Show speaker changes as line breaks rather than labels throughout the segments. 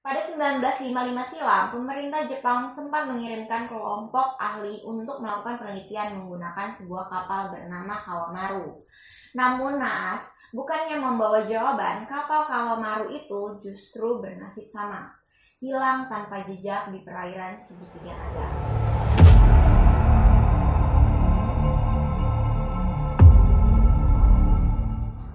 Pada 1955 silam, pemerintah Jepang sempat mengirimkan kelompok ahli untuk melakukan penelitian menggunakan sebuah kapal bernama Kawamaru. Namun naas, bukannya membawa jawaban, kapal Kawamaru itu justru bernasib sama, hilang tanpa jejak di perairan segitiga naga.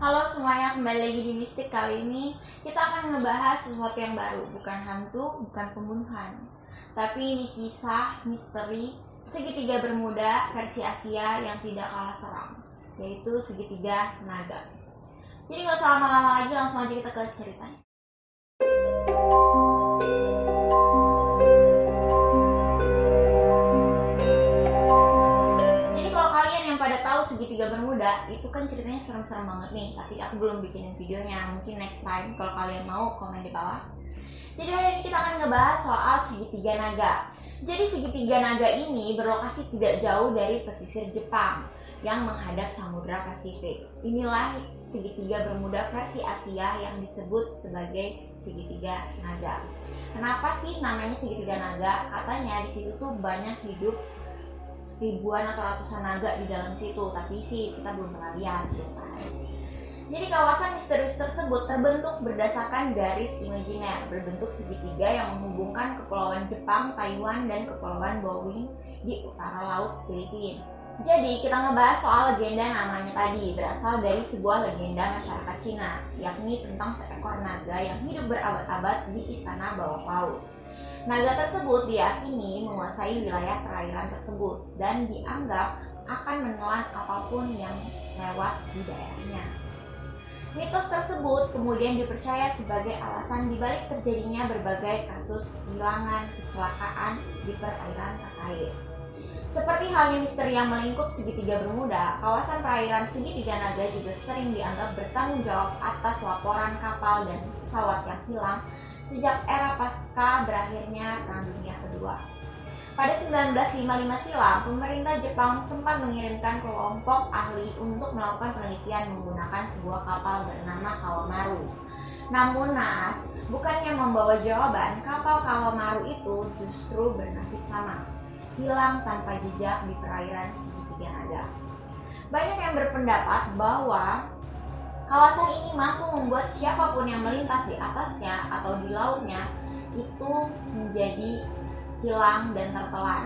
Halo semuanya, kembali lagi di Mistik. Kali ini kita akan ngebahas sesuatu yang baru. Bukan hantu, bukan pembunuhan, tapi ini kisah misteri segitiga Bermuda versi Asia yang tidak kalah seram, yaitu segitiga naga. Jadi gak usah lama-lama lagi, langsung aja kita ke ceritanya. Segitiga Bermuda itu kan ceritanya serem-serem banget nih, tapi aku belum bikinin videonya. Mungkin next time kalau kalian mau, komen di bawah. Jadi hari ini kita akan ngebahas soal segitiga naga. Jadi segitiga naga ini berlokasi tidak jauh dari pesisir Jepang yang menghadap Samudra Pasifik. Inilah segitiga Bermuda versi Asia yang disebut sebagai segitiga naga. Kenapa sih namanya segitiga naga? Katanya di situ tuh banyak hidup ribuan atau ratusan naga di dalam situ, tapi sih kita belum pernah lihat gitu. Jadi kawasan misterius tersebut terbentuk berdasarkan garis imajiner berbentuk segitiga yang menghubungkan kepulauan Jepang, Taiwan, dan kepulauan Boeing di utara laut Filipina. Jadi kita ngebahas soal legenda namanya tadi, berasal dari sebuah legenda masyarakat Cina, yakni tentang seekor naga yang hidup berabad-abad di istana bawah laut. Naga tersebut diyakini menguasai wilayah perairan tersebut dan dianggap akan menelan apapun yang lewat di daerahnya. Mitos tersebut kemudian dipercaya sebagai alasan dibalik terjadinya berbagai kasus kehilangan, kecelakaan di perairan terkait. Seperti halnya misteri yang melingkup segitiga Bermuda, kawasan perairan segitiga naga juga sering dianggap bertanggung jawab atas laporan kapal dan pesawat yang hilang sejak era pasca berakhirnya Perang Dunia Kedua. Pada 1955 silam, pemerintah Jepang sempat mengirimkan kelompok ahli untuk melakukan penelitian menggunakan sebuah kapal bernama Kawamaru. Namun naas, bukannya membawa jawaban, kapal Kawamaru itu justru bernasib sama, hilang tanpa jejak di perairan segitiga naga. Banyak yang berpendapat bahwa kawasan ini mampu membuat siapapun yang melintas di atasnya atau di lautnya itu menjadi hilang dan tertelan.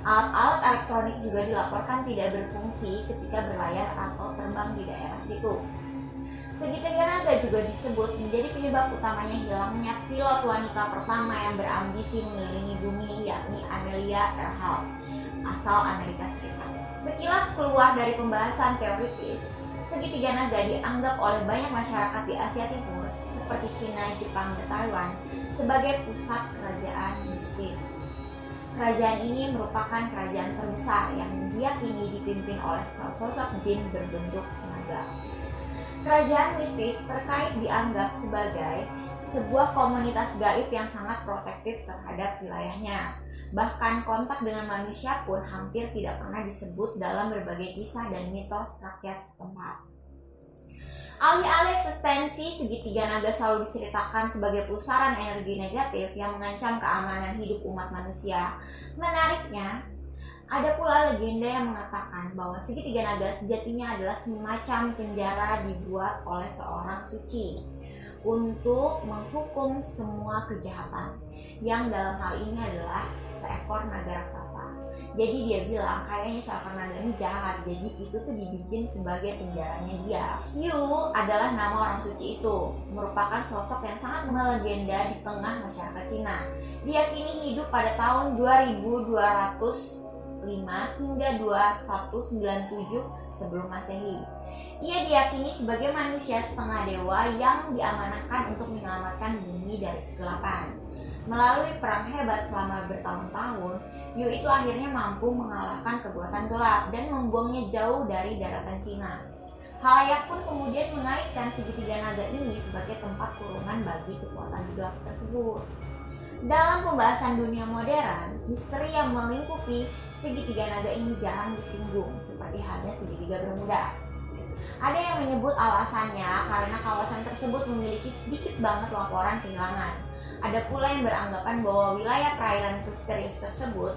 Alat-alat elektronik juga dilaporkan tidak berfungsi ketika berlayar atau terbang di daerah situ. Segitiga naga juga disebut menjadi penyebab utamanya hilangnya pilot wanita pertama yang berambisi mengelilingi bumi, yakni Amelia Earhart, asal Amerika Serikat. Sekilas keluar dari pembahasan teoritis, segitiga naga dianggap oleh banyak masyarakat di Asia Timur seperti Cina, Jepang, dan Taiwan sebagai pusat kerajaan mistis. Kerajaan ini merupakan kerajaan terbesar yang diyakini dipimpin oleh sosok jin berbentuk naga. Kerajaan mistis terkait dianggap sebagai sebuah komunitas gaib yang sangat protektif terhadap wilayahnya. Bahkan kontak dengan manusia pun hampir tidak pernah disebut dalam berbagai kisah dan mitos rakyat setempat. Alih-alih eksistensi segitiga naga selalu diceritakan sebagai pusaran energi negatif yang mengancam keamanan hidup umat manusia. Menariknya, ada pula legenda yang mengatakan bahwa segitiga naga sejatinya adalah semacam penjara dibuat oleh seorang suci untuk menghukum semua kejahatan, yang dalam hal ini adalah seekor naga raksasa. Jadi dia bilang kayaknya seekor naga ini jahat, jadi itu tuh dibikin sebagai penjaranya dia. Yu adalah nama orang suci itu, merupakan sosok yang sangat melegenda di tengah masyarakat Cina. Dia kini hidup pada tahun 2205 hingga 2197 sebelum Masehi. Ia diyakini sebagai manusia setengah dewa yang diamanahkan untuk menyelamatkan bumi dari kegelapan. Melalui perang hebat selama bertahun-tahun, Yu itu akhirnya mampu mengalahkan kekuatan gelap dan membuangnya jauh dari daratan Cina. Halayak pun kemudian mengaitkan segitiga naga ini sebagai tempat kurungan bagi kekuatan gelap tersebut. Dalam pembahasan dunia modern, misteri yang melingkupi segitiga naga ini jarang disinggung, seperti halnya segitiga Bermuda. Ada yang menyebut alasannya karena kawasan tersebut memiliki sedikit banget laporan kehilangan. Ada pula yang beranggapan bahwa wilayah perairan misterius tersebut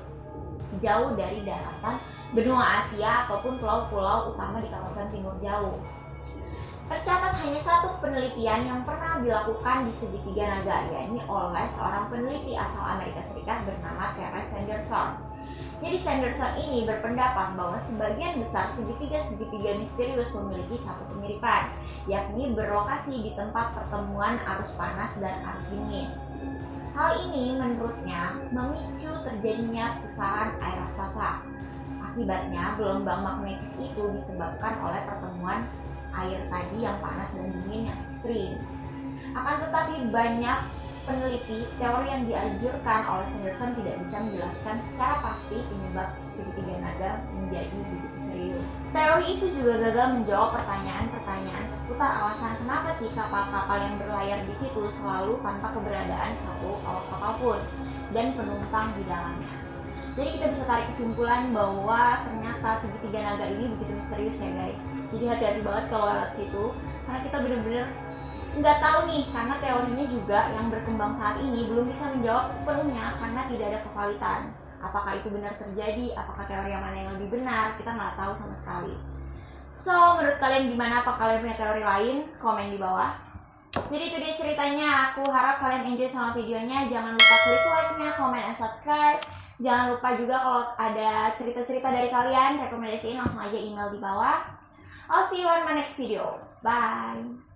jauh dari daratan benua Asia ataupun pulau-pulau utama di kawasan timur jauh. Tercatat hanya satu penelitian yang pernah dilakukan di segitiga naga, yakni oleh seorang peneliti asal Amerika Serikat bernama Terence Sanderson. Jadi Sanderson ini berpendapat bahwa sebagian besar segitiga-segitiga misterius memiliki satu kemiripan, yakni berlokasi di tempat pertemuan arus panas dan arus dingin. Hal ini menurutnya memicu terjadinya pusaran air raksasa. Akibatnya, gelombang magnetis itu disebabkan oleh pertemuan air tadi yang panas dan dingin yang ekstrim. Akan tetapi banyak peneliti teori yang dianjurkan oleh Sanderson tidak bisa menjelaskan secara pasti penyebab segitiga naga menjadi begitu serius. Teori itu juga gagal menjawab pertanyaan-pertanyaan seputar alasan kenapa sih kapal-kapal yang berlayar di situ selalu tanpa keberadaan satu awak kapal pun dan penumpang di dalamnya. Jadi kita bisa tarik kesimpulan bahwa ternyata segitiga naga ini begitu misterius ya guys. Jadi hati-hati banget kalau lewat situ, karena kita bener-bener nggak tahu nih, karena teorinya juga yang berkembang saat ini belum bisa menjawab sepenuhnya karena tidak ada kevalitan. Apakah itu benar terjadi? Apakah teori yang mana yang lebih benar? Kita nggak tahu sama sekali. So, menurut kalian gimana? Apa kalian punya teori lain? Komen di bawah. Jadi itu dia ceritanya. Aku harap kalian enjoy sama videonya. Jangan lupa klik like-nya, comment, and subscribe. Jangan lupa juga kalau ada cerita-cerita dari kalian, rekomendasiin langsung aja email di bawah. I'll see you on my next video. Bye!